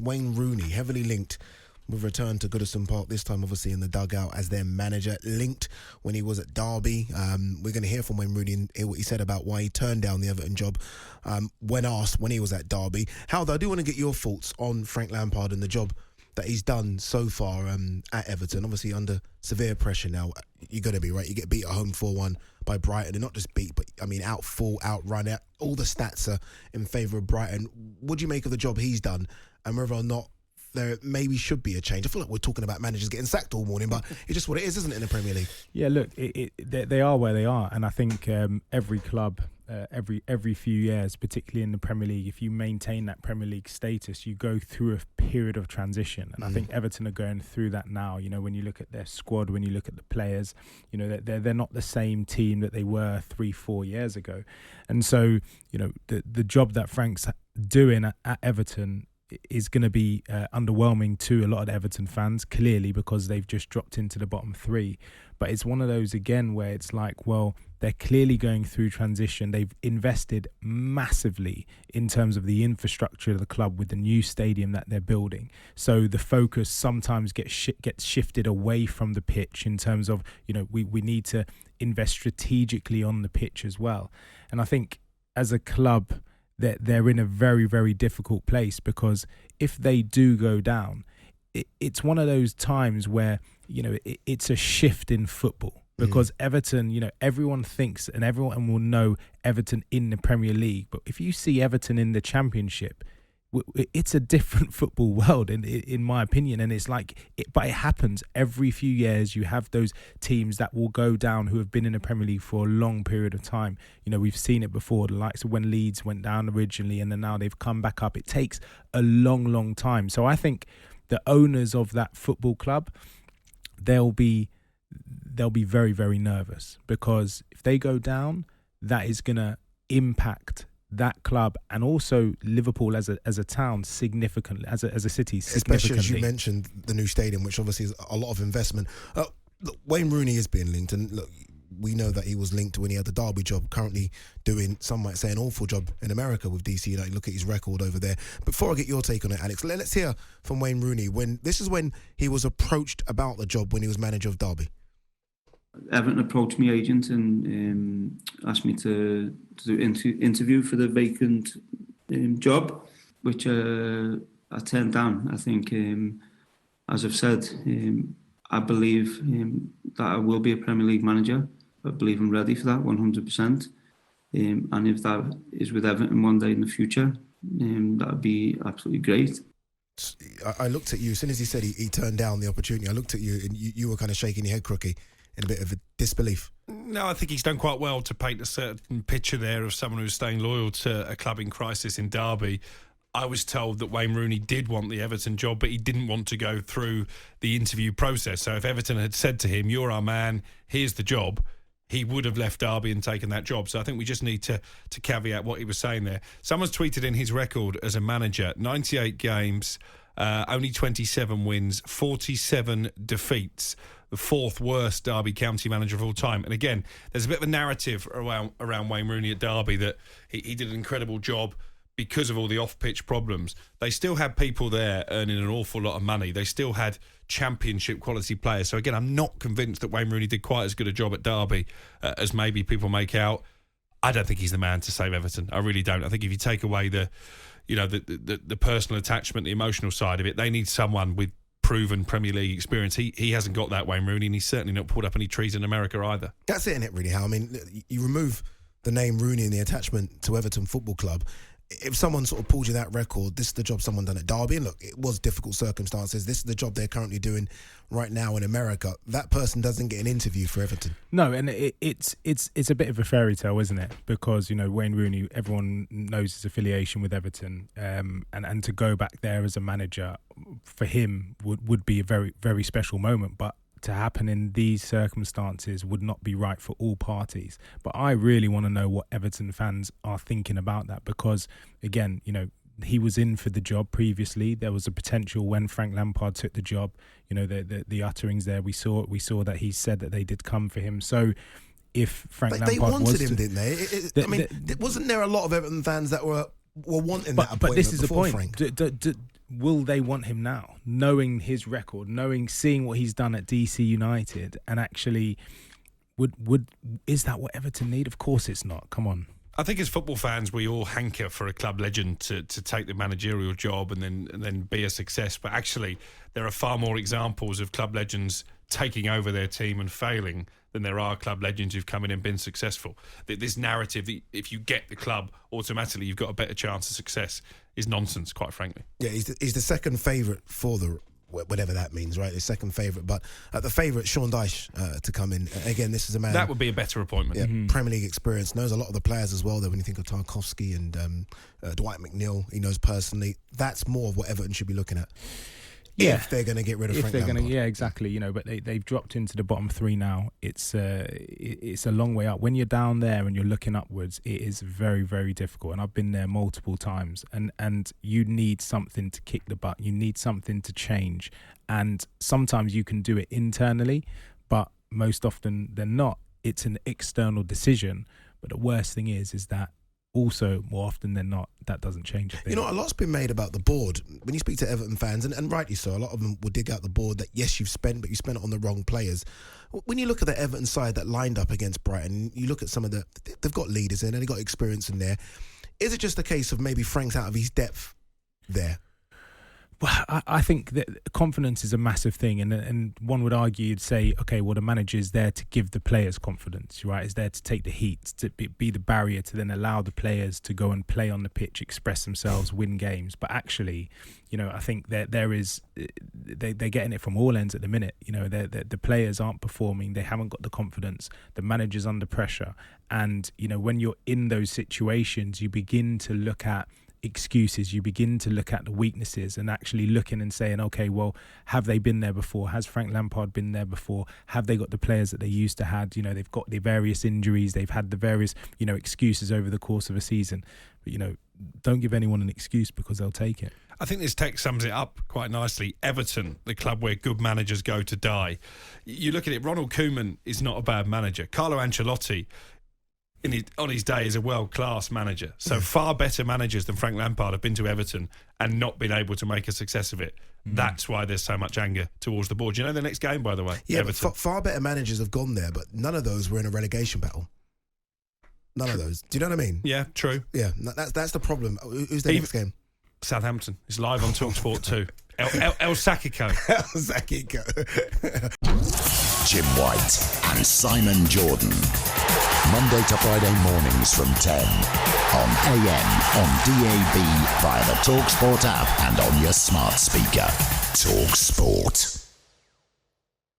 Wayne Rooney, heavily linked with return to Goodison Park, this time obviously in the dugout as their manager, linked when he was at Derby. We're going to hear from Wayne Rooney and hear what he said about why he turned down the Everton job when asked when he was at Derby. Howard, I do want to get your thoughts on Frank Lampard and the job that he's done so far at Everton. Obviously under severe pressure now. You're going to be, right? You get beat at home 4-1 by Brighton, and not just beat, but I mean outrun. All the stats are in favour of Brighton. What do you make of the job he's done, and whether or not there maybe should be a change? I feel like we're talking about managers getting sacked all morning, but it's just what it is, isn't it, in the Premier League? Yeah, look, they are where they are, and I think every club, every few years, particularly in the Premier League, if you maintain that Premier League status, you go through a period of transition, and I think Everton are going through that now. You know, when you look at their squad, when you look at the players, you know, they're not the same team that they were 3-4 years ago, and so you know the job that Frank's doing at Everton is going to be underwhelming to a lot of the Everton fans, clearly, because they've just dropped into the bottom three. But it's one of those, again, where it's like, well, they're clearly going through transition. They've invested massively in terms of the infrastructure of the club with the new stadium that they're building. So the focus sometimes gets shifted away from the pitch in terms of, you know, we need to invest strategically on the pitch as well. And I think as a club, they're in a very, very difficult place, because if they do go down, it's one of those times where, you know, it's a shift in football, because Everton, you know, everyone thinks and everyone will know Everton in the Premier League, but if you see Everton in the Championship, it's a different football world, in my opinion. And it's like, but it happens every few years. You have those teams that will go down who have been in the Premier League for a long period of time. You know, we've seen it before, the likes of when Leeds went down originally and then now they've come back up. It takes a long, long time. So I think the owners of that football club, they'll be very, very nervous, because if they go down, that is going to impact that club and also Liverpool as a town significantly, as a city significantly. Especially as you mentioned the new stadium, which obviously is a lot of investment. Look, Wayne Rooney is being linked, and look, we know that he was linked when he had the Derby job, currently doing, some might say, an awful job in America with DC United. Look at his record over there. Before I get your take on it, Alex, let's hear from Wayne Rooney. This is when he was approached about the job when he was manager of Derby. Everton approached my agent and asked me to do interview for the vacant job, which I turned down. I think, as I've said, I believe that I will be a Premier League manager. I believe I'm ready for that 100%. And if that is with Everton one day in the future, that would be absolutely great. I looked at you, as soon as he said he turned down the opportunity, I looked at you and you were kind of shaking your head, Crookie, in a bit of a disbelief. No, I think he's done quite well to paint a certain picture there of someone who's staying loyal to a club in crisis in Derby. I was told that Wayne Rooney did want the Everton job, but he didn't want to go through the interview process. So if Everton had said to him, "You're our man, here's the job," he would have left Derby and taken that job. So I think we just need to caveat what he was saying there. Someone's tweeted in his record as a manager: 98 games, only 27 wins, 47 defeats. The fourth worst Derby County manager of all time. And again, there's a bit of a narrative around Wayne Rooney at Derby that he did an incredible job because of all the off-pitch problems. They still had people there earning an awful lot of money. They still had championship quality players. So again, I'm not convinced that Wayne Rooney did quite as good a job at Derby as maybe people make out. I don't think he's the man to save Everton. I really don't. I think if you take away the personal attachment, the emotional side of it, they need someone with proven Premier League experience. He hasn't got that, Wayne Rooney, and he's certainly not pulled up any trees in America either. That's it, isn't it, really, Hal? I mean, you remove the name Rooney and the attachment to Everton Football Club. If someone sort of pulls you that record, this is the job someone done at Derby, and look, it was difficult circumstances. This is the job they're currently doing right now in America. That person doesn't get an interview for Everton. No, and it's a bit of a fairy tale, isn't it? Because, you know, Wayne Rooney, everyone knows his affiliation with Everton, and to go back there as a manager for him would be a very, very special moment. But to happen in these circumstances would not be right for all parties. But I really want to know what Everton fans are thinking about that, because, again, you know, he was in for the job previously. There was a potential when Frank Lampard took the job. You know, the utterings there, we saw that he said that they did come for him. So if Frank Lampard they wanted him, didn't they? Wasn't there a lot of Everton fans that were were wanting that appointment. But this is the before point. Frank. Will they want him now, knowing his record, seeing what he's done at DC United, and actually, is that what Everton need? Of course, it's not. Come on. I think as football fans, we all hanker for a club legend to take the managerial job and then be a success. But actually, there are far more examples of club legends taking over their team and failing than there are club legends who've come in and been successful. This narrative that if you get the club, automatically you've got a better chance of success is nonsense, quite frankly. Yeah, he's the second favourite for the... whatever that means, right? His second favourite. But the favourite, Sean Dyche, to come in. Again, this is a man... That would be a better appointment. Yeah, Premier League experience. Knows a lot of the players as well, though, when you think of Tarkowski and Dwight McNeil, he knows personally. That's more of what Everton should be looking at. Yeah. If they're going to get rid of Frank Lampard. Yeah, exactly. But they've dropped into the bottom three now. It's a long way up. When you're down there and you're looking upwards, it is very, very difficult. And I've been there multiple times. And you need something to kick the butt. You need something to change. And sometimes you can do it internally, but most often than not, it's an external decision. But the worst thing is that also, more often than not, that doesn't change a thing. A lot's been made about the board. When you speak to Everton fans, and rightly so, a lot of them will dig out the board that, yes, you've spent, but you spent it on the wrong players. When you look at the Everton side that lined up against Brighton, you look at some of they've got leaders in and they've got experience in there. Is it just a case of maybe Frank's out of his depth there? Well, I think that confidence is a massive thing, and one would argue, you'd say, okay, well, the manager is there to give the players confidence, right? Is there to take the heat, to be the barrier, to then allow the players to go and play on the pitch, express themselves, win games. But actually, I think that they're getting it from all ends at the minute. The players aren't performing, they haven't got the confidence, the manager's under pressure, and when you're in those situations, you begin to look at excuses, you begin to look at the weaknesses and actually looking and saying, okay, well, have they been there before? Has Frank Lampard been there before? Have they got the players that they used to have? They've got the various injuries, they've had the various, excuses over the course of a season. But, don't give anyone an excuse because they'll take it. I think this text sums it up quite nicely. Everton, the club where good managers go to die. You look at it, Ronald Koeman is not a bad manager. Carlo Ancelotti, on his day, is a world-class manager. So far better managers than Frank Lampard have been to Everton and not been able to make a success of it. That's why there's so much anger towards the board. Do you know the next game, by the way? Yeah, Everton. but far better managers have gone there, but none of those were in a relegation battle. None of those. Do you know what I mean? Yeah, true. Yeah, that's the problem. Who's the next game? Southampton. It's live on talkSPORT 2. El Sakiko. El Sakiko. Jim White and Simon Jordan. Monday to Friday mornings from 10 on AM, on DAB, via the talkSPORT app and on your smart speaker. talkSPORT.